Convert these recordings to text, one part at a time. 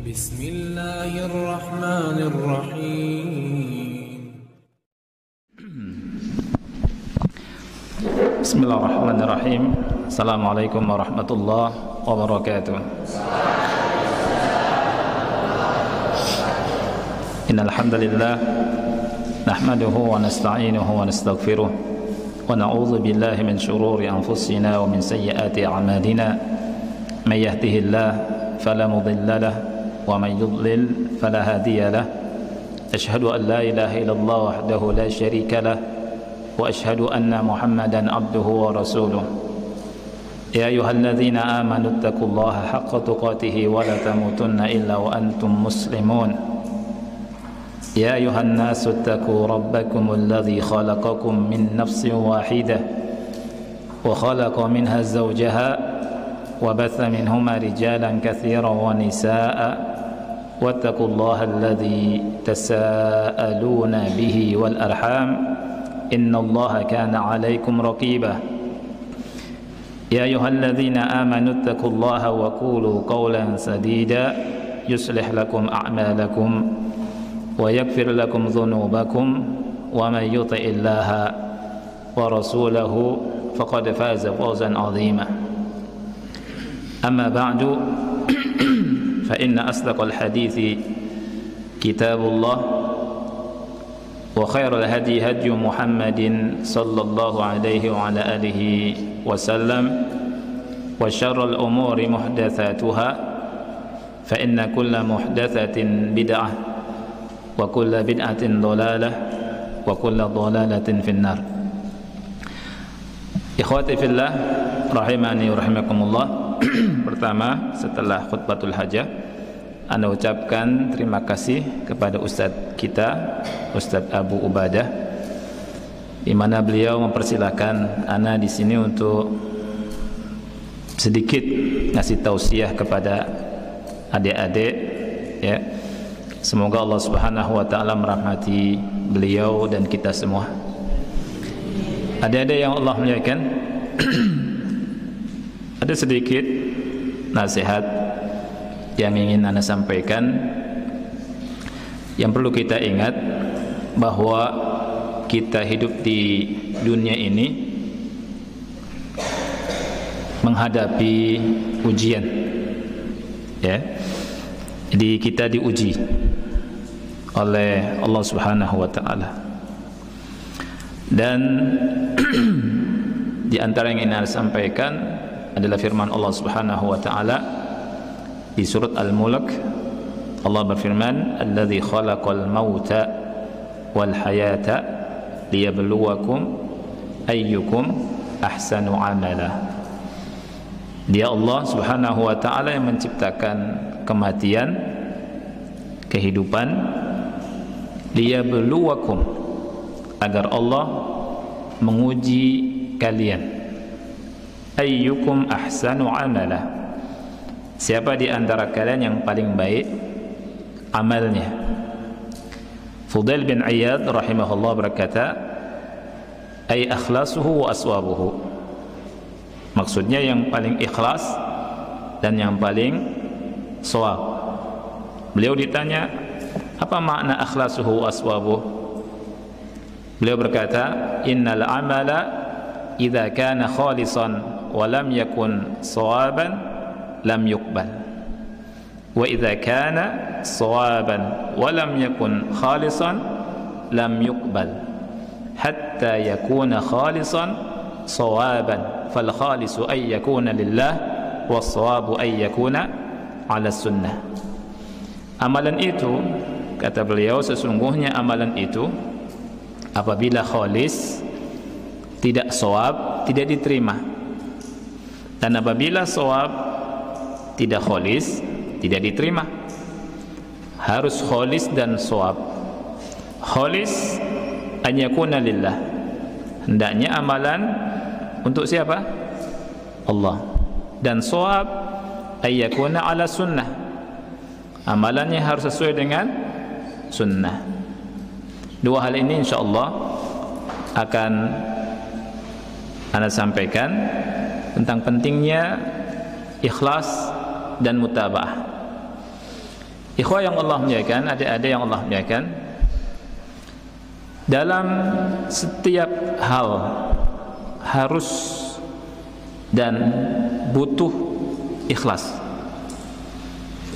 بسم الله الرحمن الرحيم بسم الله الرحمن الرحيم. السلام عليكم ورحمة الله وبركاته. إن الحمد لله نحمده ونستعينه ونستغفره ونعوذ بالله من شرور أنفسنا ومن سيئات أعمالنا. من يهده الله فلا مضل له ومن يضلل فلا هادي له. أشهد أن لا إله إلا الله وحده لا شريك له وأشهد أن محمدا عبده ورسوله. يا أيها الذين آمنوا اتقوا الله حق تقاته ولا تموتن إلا وأنتم مسلمون. يا أيها الناس اتقوا ربكم الذي خلقكم من نفس واحدة وخلق منها زوجها وبث منهما رجالا كثيرا ونساء واتقوا الله الذي تساءلون به والأرحام إن الله كان عليكم رقيبا. يا أيها الذين آمنوا اتقوا الله وقولوا قولا سديدا يصلح لكم أعمالكم ويغفر لكم ذنوبكم ومن يطع الله ورسوله فقد فاز فوزا عظيما. أما بعد فإن أصدق الحديث كتاب الله وخير الهدي هدي محمد صلى الله عليه وعلى آله وسلم وشر الأمور محدثاتها فإن كل محدثة بدعة وكل بدعة ضلالة وكل ضلالة في النار. Ikhwati fillah rahimani wa rahimakumullah. Pertama, setelah khutbatul hajah, Anda ucapkan terima kasih kepada Ustadz kita, Ustadz Abu Ubadah, di mana beliau mempersilahkan Anda di sini untuk sedikit ngasih tausiah kepada adik-adik, ya. Semoga Allah Subhanahu wa taala merahmati beliau dan kita semua. Adik-adik yang Allah muliakan, ada sedikit nasihat yang ingin Anda sampaikan. Yang perlu kita ingat bahwa kita hidup di dunia ini menghadapi ujian, ya. Jadi kita diuji oleh Allah Subhanahu wa taala. Dan di antara yang ingin Anda sampaikan adalah firman Allah Subhanahu wa taala di surat Al-Mulk. Allah berfirman, "Alladzi khalaqal mauta wal hayata liyabluwakum ayyukum ahsanu amala." Dia Allah Subhanahu wa taala yang menciptakan kematian, kehidupan, liyabluwakum, agar Allah menguji kalian. Ayyukum ahsanu amala, siapa di antara kalian yang paling baik amalnya. Fudail bin Iyad rahimahullah berkata, ay akhlasuhu wa aswabuhu, maksudnya yang paling ikhlas dan yang paling shawab. Beliau ditanya, apa makna akhlasuhu wa aswabuhu? Beliau berkata, innal amala idza kana khalisan wa lam yakun shawaban lam yuqbal, wa idza kana shawaban wa lam yakun khalisan lam yuqbal, hatta yakuna khalisan shawaban, fal khalisu ay yakuna lillah was shawabu ay yakuna ala sunnah. Amalan itu, kata beliau, sesungguhnya amalan itu apabila khalis, tidak shawab, tidak diterima. Dan apabila shawab, tidak khalis, tidak diterima. Harus khalis dan shawab. Khalis an yakuna lillah, hendaknya amalan untuk siapa? Allah. Dan shawab ay yakuna ala sunnah, amalannya harus sesuai dengan sunnah. Dua hal ini insyaallah akan Anda sampaikan tentang pentingnya ikhlas dan mutaba'ah. Ikhwah yang Allah muliakan, adik-adik yang Allah muliakan, dalam setiap hal harus dan butuh ikhlas.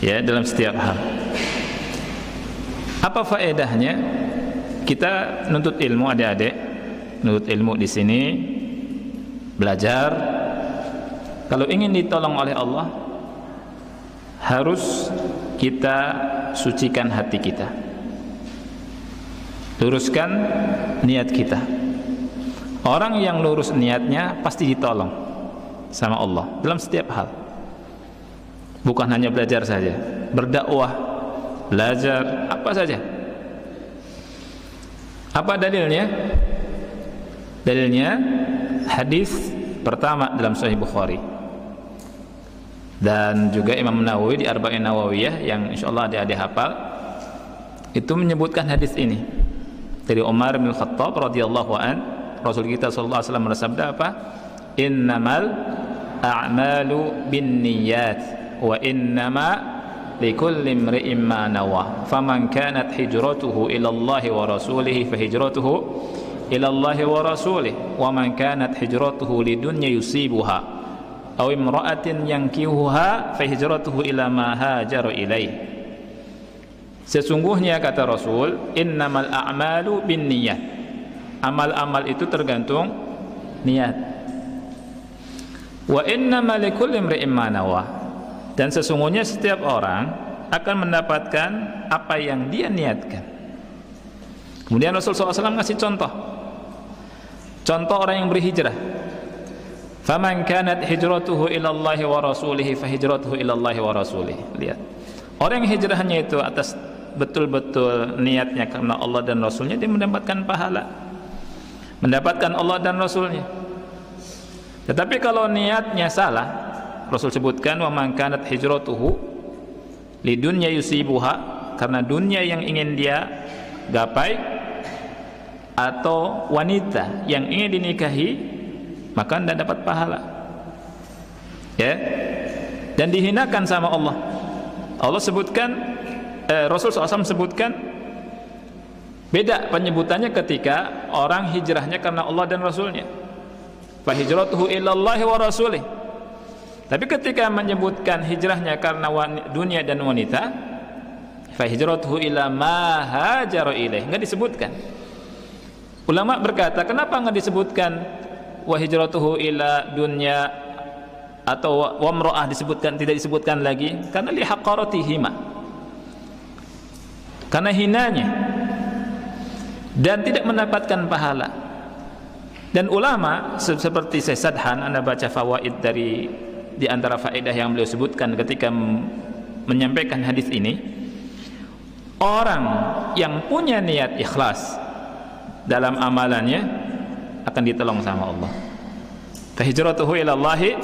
Ya, dalam setiap hal. Apa faedahnya kita nuntut ilmu, adik-adik? Nuntut ilmu di sini, belajar. Kalau ingin ditolong oleh Allah, harus kita sucikan hati kita, luruskan niat kita. Orang yang lurus niatnya pasti ditolong sama Allah dalam setiap hal. Bukan hanya belajar saja, berdakwah, belajar apa saja. Apa dalilnya? Dalilnya hadis pertama dalam Sahih Bukhari, dan juga Imam Nawawi di Arba'in Nawawiyah yang insyaallah adik-adik hafal, itu menyebutkan hadis ini dari Umar bin Khattab radhiyallahu an. Rasul kita sallallahu alaihi wasallam bersabda apa? Innamal a'malu binniyat wa innama likulli imri'in ma nawa. Faman kanat hijratuhu ila Allah wa rasulih fa hijratuhu ila Allah wa rasulih, wa man kanat hijratuhu lidunya yusibuha aw imra'atin yankihuha fa hijratuhu ila ma hajara ilaih. Sesungguhnya kata Rasul, innamal a'malu binniyat. Amal-amal itu tergantung niat. Wa innamal likulli imri'in ma nawa. Dan sesungguhnya setiap orang akan mendapatkan apa yang dia niatkan. Kemudian Rasulullah SAW ngasih contoh. Contoh orang yang berhijrah. Faman kanat hijratuhu ila Allah wa rasulih fa hijratuhu ila Allah wa rasulih. Lihat. Orang yang hijrahnya itu atas betul-betul niatnya karena Allah dan Rasulnya, dia mendapatkan pahala, mendapatkan Allah dan Rasulnya. Tetapi kalau niatnya salah, Rasul sebutkan wa man kanat hijratuhu lidunya yusibuha, karena dunia yang ingin dia gapai atau wanita yang ingin dinikahi, maka tidak dapat pahala. Ya. Dan dihinakan sama Allah. Allah sebutkan, Rasul SAW sebutkan, beda penyebutannya ketika orang hijrahnya karena Allah dan Rasulnya, fa hijratuhu ilallahi wa rasulih. Tapi ketika menyebutkan hijrahnya karena dunia dan wanita, fa hijratuhu ila ma hajara ilaih, enggak disebutkan. Ulama berkata, kenapa enggak disebutkan wa hijratuhu ila dunya atau wa mra'ah, disebutkan, tidak disebutkan lagi? Karena li haqaratihima, karena hinanya, dan tidak mendapatkan pahala. Dan ulama seperti Syekh Sadhan, Anda baca fawaid dari di antara faedah yang beliau sebutkan ketika menyampaikan hadis ini, orang yang punya niat ikhlas dalam amalannya akan ditolong sama Allah. Fa hijratuhu ila Allahi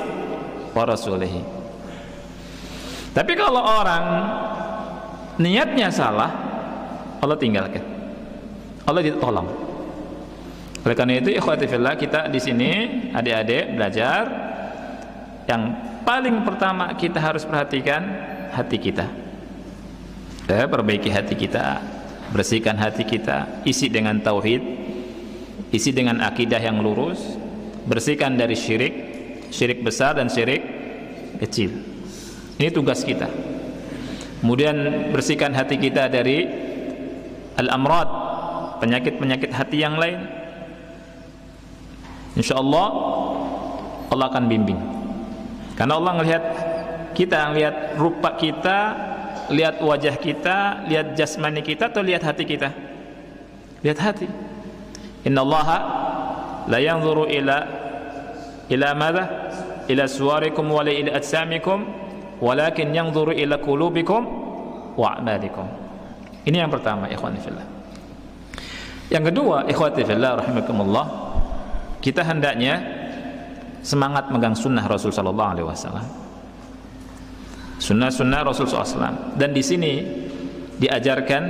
wa rasulih. Tapi kalau orang niatnya salah, Allah tinggalkan, Allah ditolong. Oleh karena itu, ikhwati fillah, kita di sini adik-adik belajar, yang paling pertama kita harus perhatikan hati kita. Perbaiki hati kita, bersihkan hati kita, isi dengan tauhid, isi dengan akidah yang lurus, bersihkan dari syirik, syirik besar dan syirik kecil. Ini tugas kita. Kemudian bersihkan hati kita dari al-amrad, penyakit-penyakit hati yang lain. InsyaAllah Allah akan bimbing, karena Allah melihat kita, lihat rupa kita, lihat wajah kita, lihat jasmani kita, atau lihat hati kita? Lihat hati. Innallaha la yanzuru ila madha? Ila suwarikum wa ila ajsamikum, walakin yanzuru ila qulubikum wa a'malikum. Ini yang pertama, ikhwani fillah. Yang kedua, ikhwati fillah rahimakumullah, kita hendaknya semangat megang sunnah Rasul sallallahu alaihi wasallam. Sunnah-sunnah Rasul sallallahu alaihi wasallam. Dan di sini diajarkan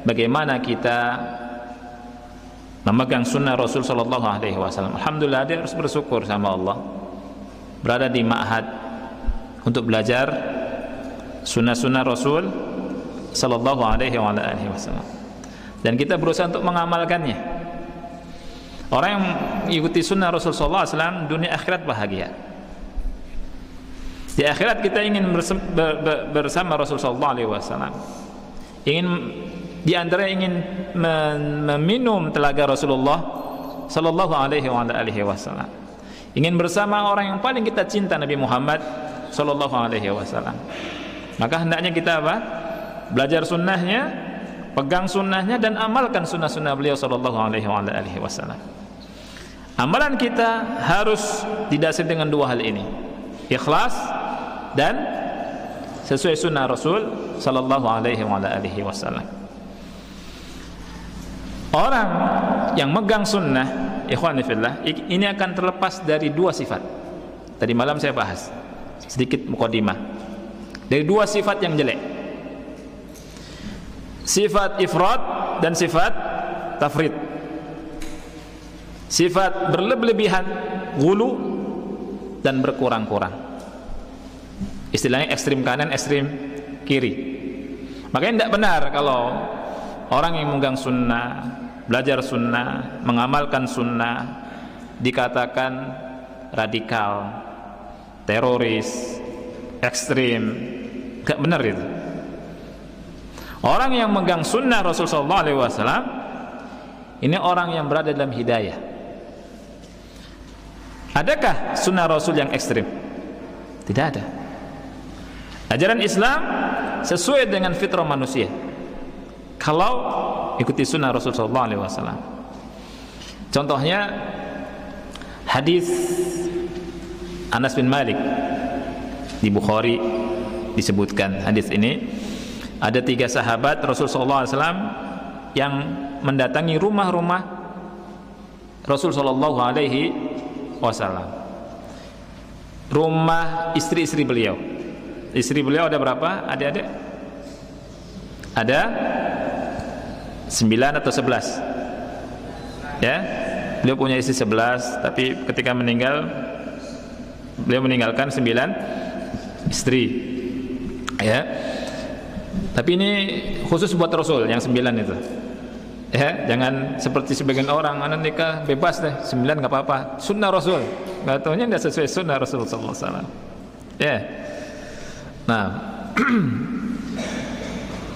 bagaimana kita memegang sunnah Rasul sallallahu alaihi wasallam. Alhamdulillah, dia harus bersyukur sama Allah berada di ma'had untuk belajar sunnah-sunnah Rasul sallallahu alaihi wasallam. Dan kita berusaha untuk mengamalkannya. Orang yang mengikuti sunnah Rasul sallallahu alaihi wasallam dunia akhirat bahagia. Di akhirat kita ingin bersama Rasul sallallahu alaihi wasallam. Di antara ingin meminum telaga Rasulullah sallallahu alaihi wasallam. Ingin bersama orang yang paling kita cinta, Nabi Muhammad sallallahu alaihi wasallam. Maka hendaknya kita apa? Belajar sunnahnya, pegang sunnahnya, dan amalkan sunnah-sunnah beliau sallallahu alaihi wasallam. Amalan kita harus didasari dengan dua hal ini, ikhlas dan sesuai sunnah Rasul sallallahu alaihi wasallam. Orang yang megang sunnah, ikhwani fillah, ini akan terlepas dari dua sifat. Tadi malam saya bahas sedikit mukadimah dari dua sifat yang jelek, sifat ifrat dan sifat tafrid. Sifat berlebihan, ghulu, dan berkurang-kurang. Istilahnya ekstrim kanan, ekstrim kiri. Makanya tidak benar kalau orang yang memegang sunnah, belajar sunnah, mengamalkan sunnah dikatakan radikal, teroris, ekstrim. Gak benar itu. Orang yang memegang sunnah Rasulullah SAW ini orang yang berada dalam hidayah. Adakah sunnah Rasul yang ekstrim? Tidak ada. Ajaran Islam sesuai dengan fitrah manusia. Kalau ikuti sunnah Rasulullah SAW. Contohnya hadis Anas bin Malik di Bukhari disebutkan. Hadis ini ada 3 sahabat Rasulullah SAW yang mendatangi rumah-rumah Rasul sallallahu alaihi wasallam. Rumah istri-istri beliau. Istri beliau ada berapa? Adik-adik? Ada 9 atau 11? Ya. Beliau punya istri 11, tapi ketika meninggal beliau meninggalkan 9 istri. Ya. Tapi ini khusus buat Rasul yang 9 itu. Ya, jangan seperti sebagian orang, anak nikah bebas deh, 9 nggak apa-apa, sunnah Rasul. Nggak taunya nggak sesuai sunnah Rasul sallallahu alaihi wasallam. Ya. Nah,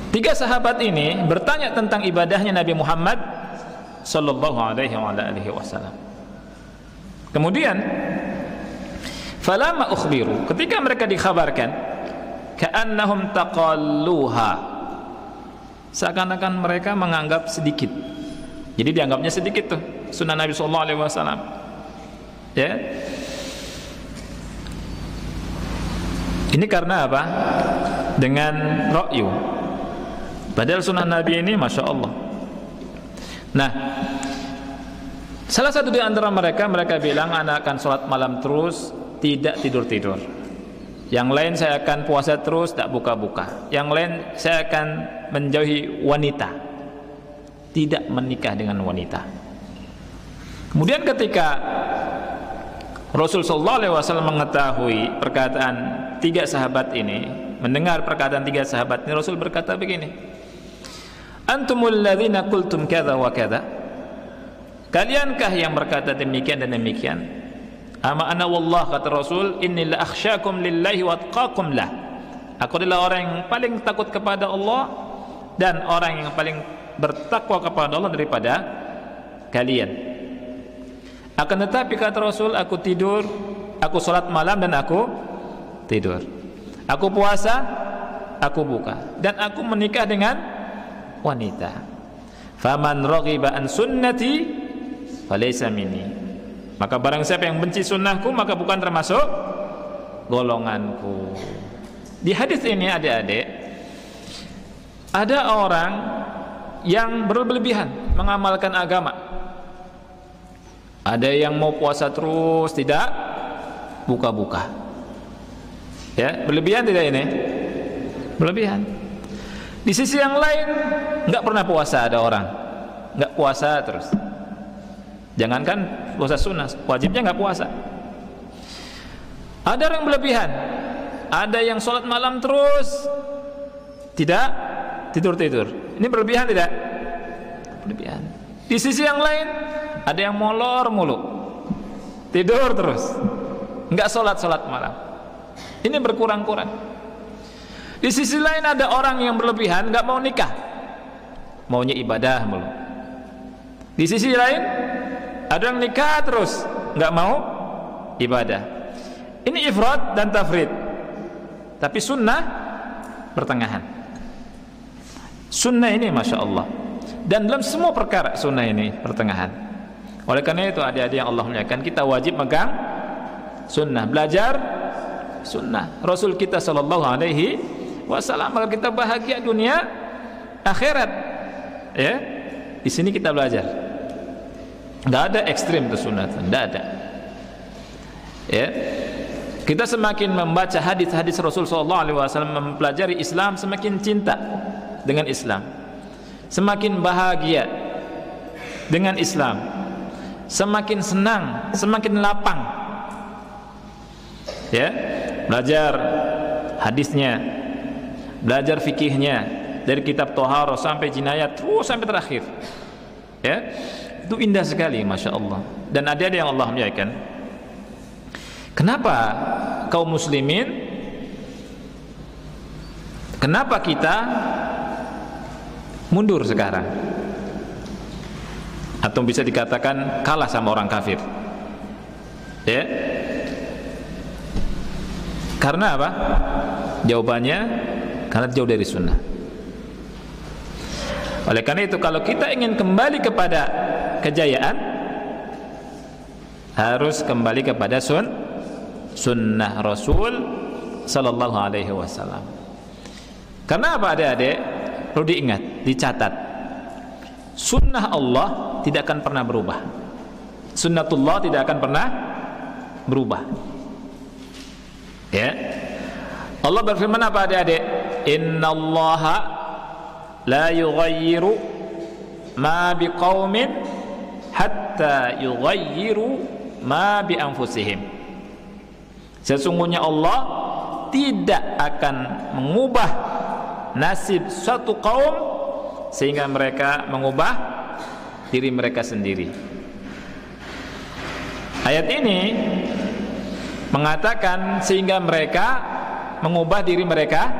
3 sahabat ini bertanya tentang ibadahnya Nabi Muhammad sallallahu alaihi wasallam. Kemudian, falamma ukhbiru, ketika mereka dikhabarkan, ka'annahum taqalluha, seakan-akan mereka menganggap sedikit. Jadi dianggapnya sedikit tuh sunnah Nabi sallallahu alaihi wasallam. Ya. Ini karena apa? Dengan ra'yu. Padahal sunnah Nabi ini Masya Allah. Nah, salah satu di antara mereka bilang, anak akan sholat malam terus, tidak tidur-tidur. Yang lain saya akan puasa terus, tak buka-buka. Yang lain saya akan menjauhi wanita, tidak menikah dengan wanita. Kemudian ketika Rasul sallallahu alaihi wasallam mengetahui perkataan 3 sahabat ini, mendengar perkataan 3 sahabat ini, Rasul berkata begini, antumul ladzina qultum kadza wa kadza, kaliankah yang berkata demikian dan demikian? Ama ana wallah, kata Rasul, inni la akhsyakum lillahi wa atqakum lah. Aku adalah orang yang paling takut kepada Allah dan orang yang paling bertakwa kepada Allah daripada kalian. Akan tetapi kata Rasul, aku tidur, aku sholat malam dan aku tidur. Aku puasa, aku buka, dan aku menikah dengan wanita. Faman raghiba an sunnati falaysa minni. Maka barang siapa yang benci sunnahku, maka bukan termasuk golonganku. Di hadis ini adik-adik, ada orang yang berlebihan mengamalkan agama. Ada yang mau puasa terus, tidak buka-buka. Ya, berlebihan tidak ini? Berlebihan. Di sisi yang lain, nggak pernah puasa ada orang, nggak puasa terus. Jangankan puasa sunnah, wajibnya nggak puasa. Ada orang berlebihan, ada yang sholat malam terus, tidak tidur-tidur. Ini berlebihan tidak? Berlebihan. Di sisi yang lain ada yang molor mulu, tidur terus, nggak sholat malam. Ini berkurang-kurang. Di sisi lain ada orang yang berlebihan, nggak mau nikah, maunya ibadah mulu. Di sisi lain ada yang nikah terus, nggak mau ibadah. Ini ifrat dan tafrid. Tapi sunnah pertengahan. Sunnah ini Masya Allah. Dan dalam semua perkara sunnah ini pertengahan. Oleh karena itu adik-adik yang Allah muliakan, kita wajib megang sunnah, belajar sunnah Rasul kita sallallahu alaihi wasallam agar kita bahagia dunia akhirat. Ya, di sini kita belajar. Nggak ada ekstrim ke sunnah, nggak ada. Ya, kita semakin membaca hadis-hadis Rasul sallallahu alaihi wasallam, mempelajari Islam, semakin cinta dengan Islam, semakin bahagia dengan Islam, semakin senang, semakin lapang. Ya, belajar hadisnya, belajar fikihnya dari kitab Thaharah sampai jinayat, terus sampai terakhir. Ya, itu indah sekali, Masya Allah. Dan ada yang Allah muliakan, kenapa kaum muslimin, kenapa kita mundur sekarang, atau bisa dikatakan kalah sama orang kafir? Ya, karena apa? Jawabannya karena jauh dari sunnah. Oleh karena itu, kalau kita ingin kembali kepada kejayaan, harus kembali kepada sunnah Rasul sallallahu alaihi wasallam. Karena apa adik-adik? Perlu diingat, dicatat, sunnah Allah tidak akan pernah berubah. Sunnatullah tidak akan pernah berubah. Ya, Allah berfirman apa adik-adik? Innallaha la yughayyiru ma biqaumin hatta yughayyiru ma bi anfusihim. Sesungguhnya Allah tidak akan mengubah nasib suatu kaum sehingga mereka mengubah diri mereka sendiri. Ayat ini mengatakan sehingga mereka mengubah diri mereka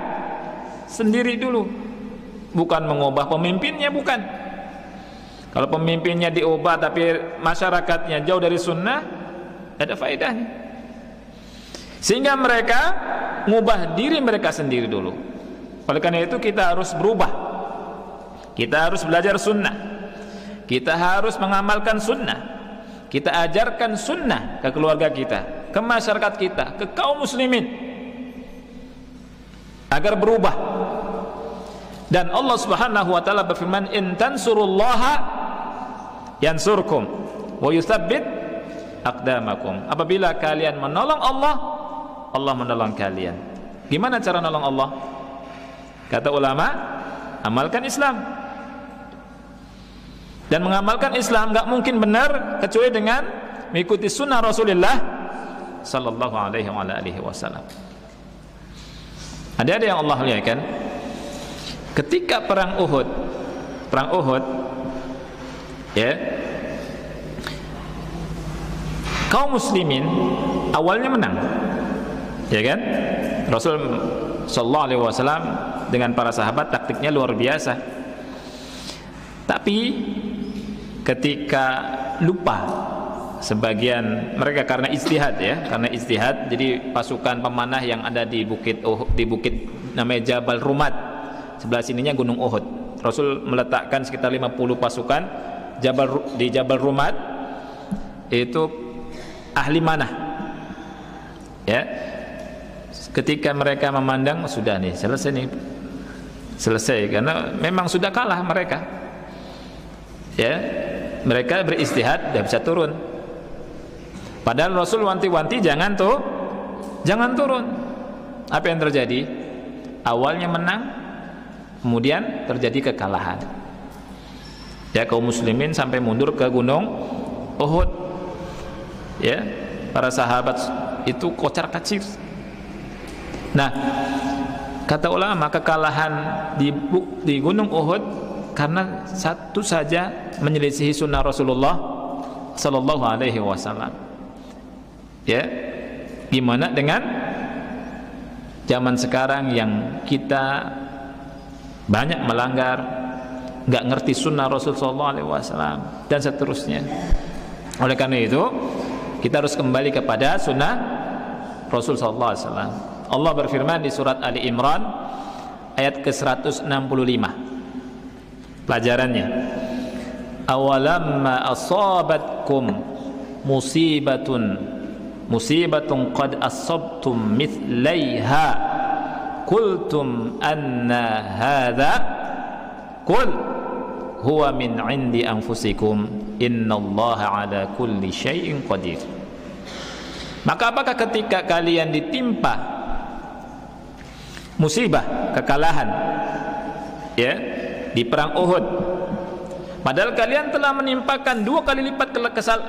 sendiri dulu, bukan mengubah pemimpinnya, bukan. Kalau pemimpinnya diubah tapi masyarakatnya jauh dari sunnah, ada faedahnya. Sehingga mereka mengubah diri mereka sendiri dulu. Oleh karena itu kita harus berubah. Kita harus belajar sunnah. Kita harus mengamalkan sunnah. Kita ajarkan sunnah ke keluarga kita, ke masyarakat kita, ke kaum muslimin, agar berubah. Dan Allah Subhanahu wa taala berfirman, in tansurullaha yansurkum wa yutsabbit aqdamakum. Apabila kalian menolong Allah, Allah menolong kalian. Gimana cara nolong Allah? Kata ulama, amalkan Islam. Dan mengamalkan Islam gak mungkin benar kecuali dengan mengikuti sunnah Rasulullah sallallahu alaihi wasallam. Ada yang Allah lihatkan, ketika perang Uhud, ya, kaum muslimin awalnya menang, ya kan? Rasul sallallahu alaihi wasallam dengan para sahabat taktiknya luar biasa. Tapi ketika lupa sebagian mereka karena ijtihad, ya, karena ijtihad, jadi pasukan pemanah yang ada di bukit namanya Jabal Rumat, sebelah sininya Gunung Uhud. Rasul meletakkan sekitar 50 pasukan di Jabal Rumat, itu ahli manah. Ya. Ketika mereka memandang sudah nih, selesai karena memang sudah kalah mereka. Ya, mereka beristihad, tidak bisa turun. Padahal Rasul wanti-wanti jangan turun. Apa yang terjadi? Awalnya menang, kemudian terjadi kekalahan. Ya, kaum muslimin sampai mundur ke Gunung Uhud. Ya, para sahabat itu kocar-kacir. Nah, Kata ulama, kekalahan di Gunung Uhud karena satu saja menyelisihi sunnah Rasulullah sallallahu alaihi wasallam. Ya, gimana dengan zaman sekarang yang kita banyak melanggar, nggak ngerti sunnah Rasul sallallahu alaihi wasallam dan seterusnya. Oleh karena itu, kita harus kembali kepada sunnah Rasul sallallahu alaihi wasallam. Allah berfirman di surat Ali Imran ayat ke-165. Pelajarannya, awalamma asabatkum musibatun qad asabtum mithlaiha qultum anna hadha qul huwa min indi anfusikum innallaha ala kulli syai'in qadir. Maka apakah ketika kalian ditimpa musibah, kekalahan, ya, di perang Uhud, padahal kalian telah menimpakan 2 kali lipat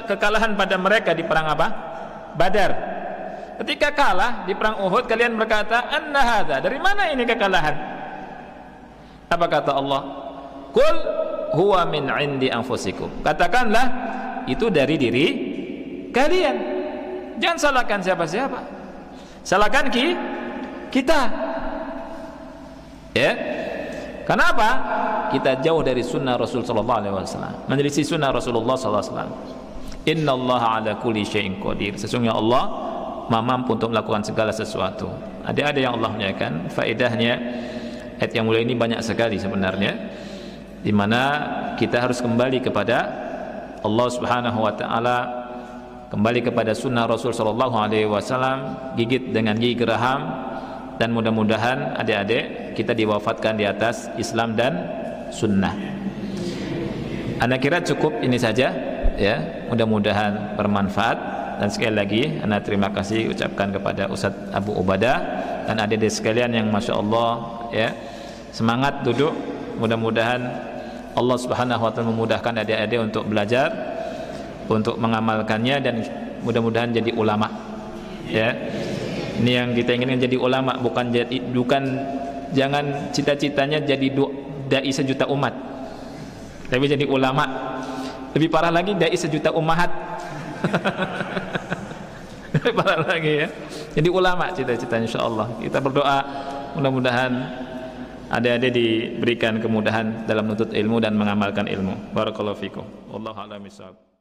kekalahan pada mereka di perang apa? Badar. Ketika kalah di perang Uhud, kalian berkata, anna hadza, dari mana ini kekalahan? Apa kata Allah? Qul huwa min indi anfusikum. Katakanlah, itu dari diri kalian. Jangan salahkan siapa-siapa. Salahkan kita. Ya, kenapa? Kita jauh dari sunnah Rasul sallallahu alaihi wasallam, menyelisih sunnah Rasulullah sallallahu alaihi wasallam. Innallaha ala kulli syai'in qadir. Sesungguhnya Allah Maha mampu untuk melakukan segala sesuatu. Ada yang Allah muliakan, faedahnya ayat yang mulia ini banyak sekali sebenarnya, di mana kita harus kembali kepada Allah Subhanahu wa taala, kembali kepada sunnah Rasul sallallahu alaihi wasallam, gigit dengan gigi geraham, dan mudah-mudahan adik-adik kita diwafatkan di atas Islam dan sunnah. Ana kira cukup ini saja, ya, mudah-mudahan bermanfaat. Dan sekali lagi ana terima kasih ucapkan kepada Ustadz Abu Ubadah dan adik-adik sekalian yang Masya Allah, ya, semangat duduk. Mudah-mudahan Allah Subhanahu wa ta'ala memudahkan adik-adik untuk belajar, untuk mengamalkannya, dan mudah-mudahan jadi ulama, ya. Ini yang kita inginkan, jadi ulama, bukan jangan cita-citanya jadi dai sejuta umat, tapi jadi ulama. Lebih parah lagi, dai sejuta ummahat. Lebih parah lagi, ya. Jadi ulama cita-cita, insyaallah. Kita berdoa mudah-mudahan adik-adik diberikan kemudahan dalam menuntut ilmu dan mengamalkan ilmu. Barakallahu fikum. Wallahu a'lam bishawab.